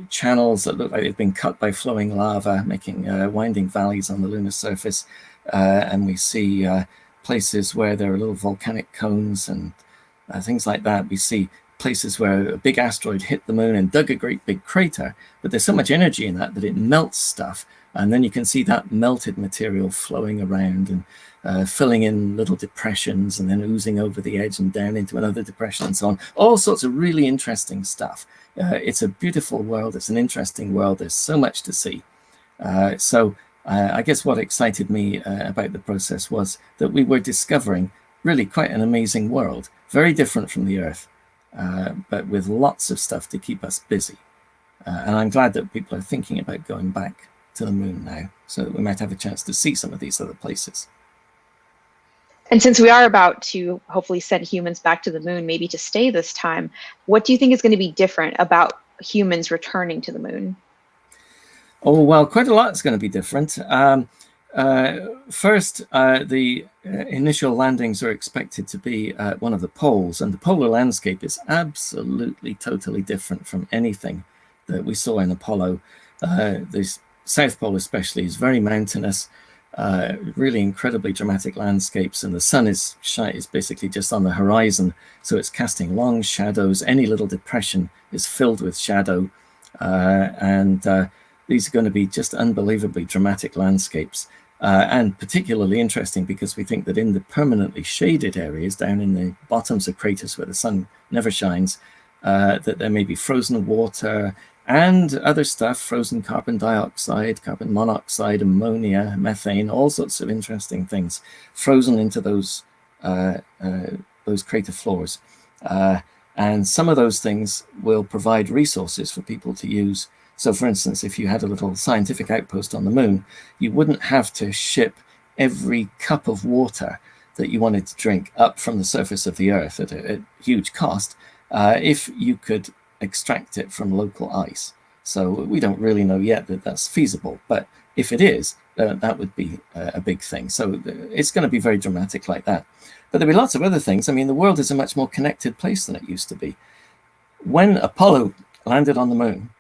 channels that look like they've been cut by flowing lava, making winding valleys on the lunar surface, and we see places where there are little volcanic cones and things like that. We see places where a big asteroid hit the Moon and dug a great big crater, but there's so much energy in that it melts stuff, and then you can see that melted material flowing around and filling in little depressions and then oozing over the edge and down into another depression and so on. All sorts of really interesting stuff. It's a beautiful world. It's an interesting world. There's so much to see. So I guess what excited me about the process was that we were discovering really quite an amazing world, very different from the Earth, but with lots of stuff to keep us busy. And I'm glad that people are thinking about going back to the Moon now, so that we might have a chance to see some of these other places. And since we are about to hopefully send humans back to the Moon, maybe to stay this time, what do you think is going to be different about humans returning to the Moon? Oh, well, quite a lot is going to be different. First, the initial landings are expected to be at one of the poles, and the polar landscape is absolutely, totally different from anything that we saw in Apollo. The South Pole especially is very mountainous. really incredibly dramatic landscapes, and the sun is basically just on the horizon, so it's casting long shadows. Any little depression is filled with shadow, and these are going to be just unbelievably dramatic landscapes, and particularly interesting because we think that in the permanently shaded areas down in the bottoms of craters where the sun never shines, that there may be frozen water and other stuff, frozen carbon dioxide, carbon monoxide, ammonia, methane, all sorts of interesting things frozen into those crater floors. And some of those things will provide resources for people to use. So for instance, if you had a little scientific outpost on the moon, you wouldn't have to ship every cup of water that you wanted to drink up from the surface of the Earth at a huge cost, if you could extract it from local ice. So we don't really know yet that that's feasible, but if it is, that would be a big thing. So it's going to be very dramatic like that. But there'll be lots of other things. I mean, the world is a much more connected place than it used to be. When Apollo landed on the moon,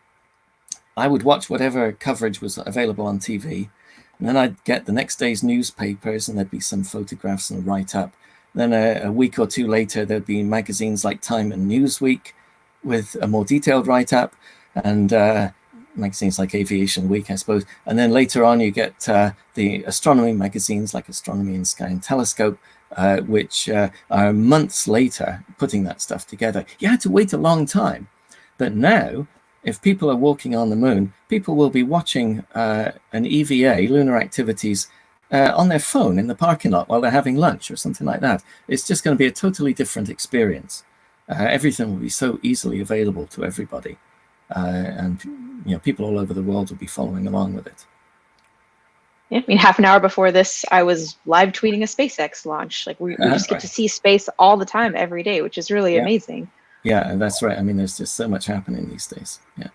I would watch whatever coverage was available on TV, and then I'd get the next day's newspapers, and there'd be some photographs and a write-up. Then a week or two later, there'd be magazines like Time and Newsweek with a more detailed write-up, and magazines like Aviation Week, I suppose. And then later on, you get the astronomy magazines like Astronomy and Sky and Telescope, which are months later putting that stuff together. You had to wait a long time. But now, if people are walking on the moon, people will be watching an EVA, lunar activities, on their phone in the parking lot while they're having lunch or something like that. It's just going to be a totally different experience. Everything will be so easily available to everybody. And people all over the world will be following along with it. Yeah, I mean, half an hour before this, I was live tweeting a SpaceX launch. Like we just get to see space all the time, every day, which is really amazing. Yeah, that's right. I mean, there's just so much happening these days. Yeah.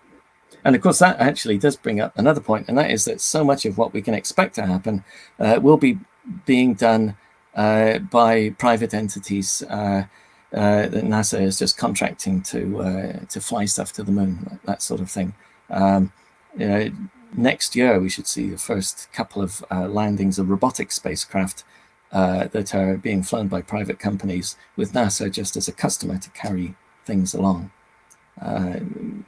And of course, that actually does bring up another point, and that is that so much of what we can expect to happen will be being done by private entities that NASA is just contracting to fly stuff to the moon, that sort of thing. Next year, we should see the first couple of landings of robotic spacecraft that are being flown by private companies with NASA just as a customer to carry things along.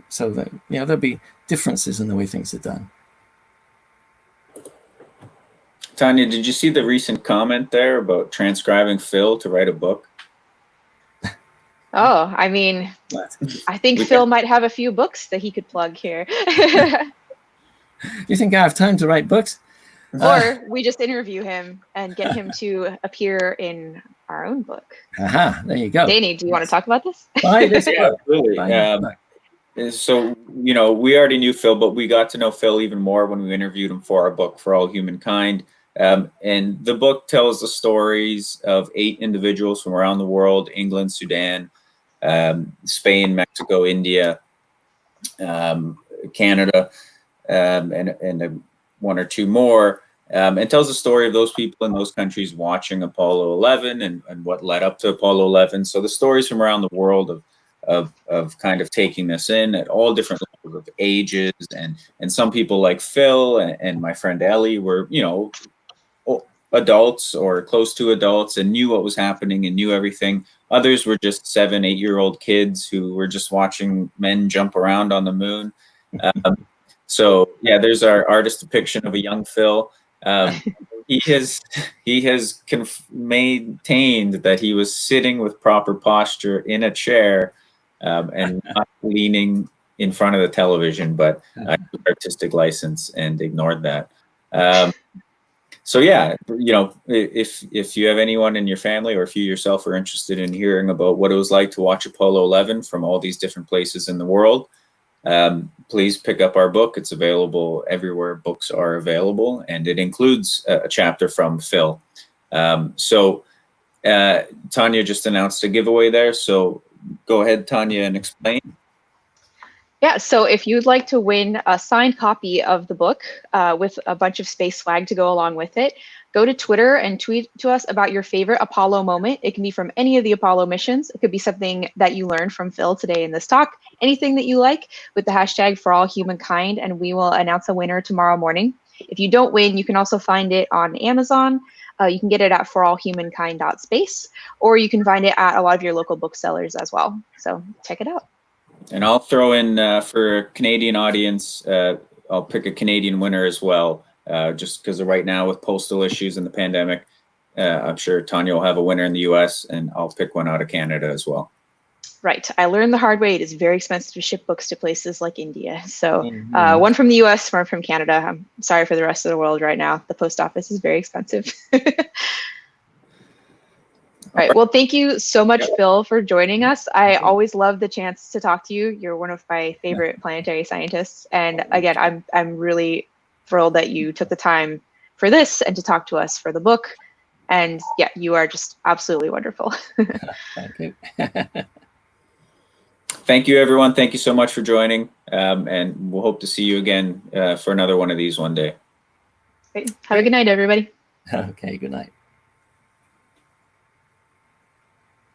So that there'll be differences in the way things are done. Tanya, did you see the recent comment there about transcribing Phil to write a book? Oh, I mean, I think Phil might have a few books that he could plug here. You think I have time to write books? Or we just interview him and get him to appear in our own book. Aha, there you go. Danny, do you want to talk about this? Absolutely. So, we already knew Phil, but we got to know Phil even more when we interviewed him for our book, For All Humankind. And the book tells the stories of 8 individuals from around the world: England, Sudan, Spain, Mexico, India, Canada, and 1 or 2 more. And tells the story of those people in those countries watching Apollo 11 and what led up to Apollo 11. So the stories from around the world of kind of taking this in at all different levels of ages. And some people like Phil and my friend Ellie were, adults or close to adults and knew what was happening and knew everything. Others were just 7, 8-year-old kids who were just watching men jump around on the moon. So yeah, there's our artist depiction of a young Phil. He has maintained that he was sitting with proper posture in a chair and not leaning in front of the television, but artistic license and ignored that. So yeah, if you have anyone in your family or if you yourself are interested in hearing about what it was like to watch Apollo 11 from all these different places in the world, please pick up our book. It's available everywhere books are available, and it includes a chapter from Phil. So Tanya just announced a giveaway there, so go ahead, Tanya, and explain. Yeah, so if you'd like to win a signed copy of the book with a bunch of space swag to go along with it, go to Twitter and tweet to us about your favorite Apollo moment. It can be from any of the Apollo missions. It could be something that you learned from Phil today in this talk, anything that you like, with the hashtag For All Humankind, and we will announce a winner tomorrow morning. If you don't win, you can also find it on Amazon. You can get it at forallhumankind.space, or you can find it at a lot of your local booksellers as well. So check it out. And I'll throw in for a Canadian audience, I'll pick a Canadian winner as well, just because right now with postal issues and the pandemic, I'm sure Tanya will have a winner in the US, and I'll pick one out of Canada as well. Right. I learned the hard way. It is very expensive to ship books to places like India. So one from the US, one from Canada. I'm sorry for the rest of the world right now. The post office is very expensive. All right. Well, thank you so much, Phil, for joining us. I always love the chance to talk to you. You're one of my favorite planetary scientists. And again, I'm really thrilled that you took the time for this and to talk to us for the book. And yeah, you are just absolutely wonderful. Thank you. Thank you, everyone. Thank you so much for joining. And we'll hope to see you again for another one of these one day. Great. Have a good night, everybody. Okay, good night.